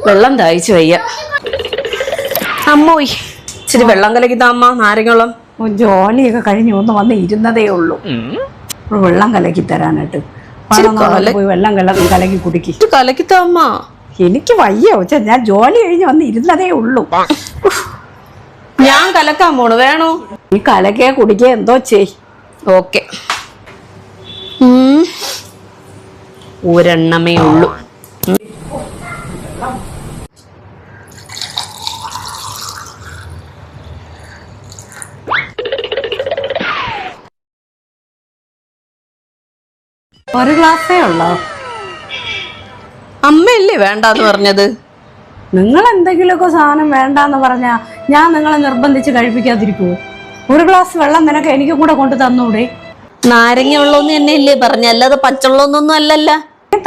വെള്ളം ദാഹിച്ചു വയ്യ. അമ്മോയ് ഇച്ചിരി വെള്ളം കലക്കി താമ്മ, നാരങ്ങളും. ജോലിയൊക്കെ കഴിഞ്ഞ് ഒന്ന് വന്ന് ഇരുന്നതേ ഉള്ളൂ. വെള്ളം കലക്കി തരാനായിട്ട് പോയി വെള്ളം കലക്കി കുടിക്കി കലക്കി താമ്മ. എനിക്ക് വയ്യ വെച്ചാ, ഞാൻ ജോലി കഴിഞ്ഞ് വന്ന് ഇരുന്നതേ ഉള്ളൂ. ഞാൻ കലക്കാൻ പോണു, വേണോ? നീ കലക്കേ കുടിക്കേ എന്തോ ചെയ്. ഓക്കെ. ഒരെണ്ണമേ ഉള്ളൂ. ഒരു ഗ്ലാസ്സേ ഉള്ളോ? അമ്മയല്ലേ വേണ്ടാന്ന് പറഞ്ഞത്? നിങ്ങൾ എന്തെങ്കിലുമൊക്കെ സാധനം വേണ്ടാന്ന് പറഞ്ഞാ ഞാൻ നിങ്ങളെ നിർബന്ധിച്ച് കഴിപ്പിക്കാതിരിക്കുവോ? ഒരു ഗ്ലാസ് വെള്ളം നിനക്ക് എനിക്കും കൂടെ കൊണ്ട് തന്നൂടെ? നാരങ്ങ വെള്ളമൊന്നും തന്നെയല്ലേ പറഞ്ഞ, അല്ലാതെ പച്ചവെള്ളമൊന്നും അല്ലല്ല.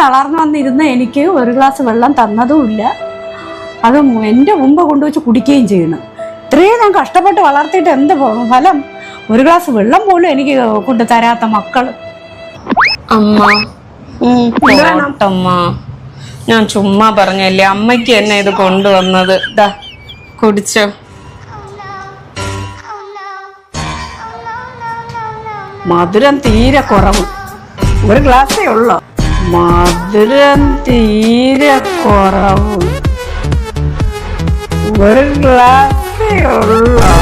തളർന്നു വന്നിരുന്ന എനിക്ക് ഒരു ഗ്ലാസ് വെള്ളം തന്നതുമില്ല, അത് എൻ്റെ മുമ്പ് കൊണ്ടുവച്ച് കുടിക്കുകയും ചെയ്യണം. ഇത്രയും ഞാൻ കഷ്ടപ്പെട്ട് വളർത്തിയിട്ട് എന്ത് ഫലം? ഒരു ഗ്ലാസ് വെള്ളം പോലും എനിക്ക് കൊണ്ട് തരാത്ത മക്കള്. അമ്മ അമ്മ, ഞാൻ ചുമ്മാ പറഞ്ഞല്ലേ, അമ്മയ്ക്ക് എന്നെ ഇത് കൊണ്ടുവന്നത്. ഇതാ കുടിച്ചോ. മധുരം തീരെ കുറവ്, ഒരു ഗ്ലാസ്സേ ഉള്ളോ? മധുരം തീരെ കുറവ്, ഒരു ഗ്ലാസ്സേ ഉള്ളോ?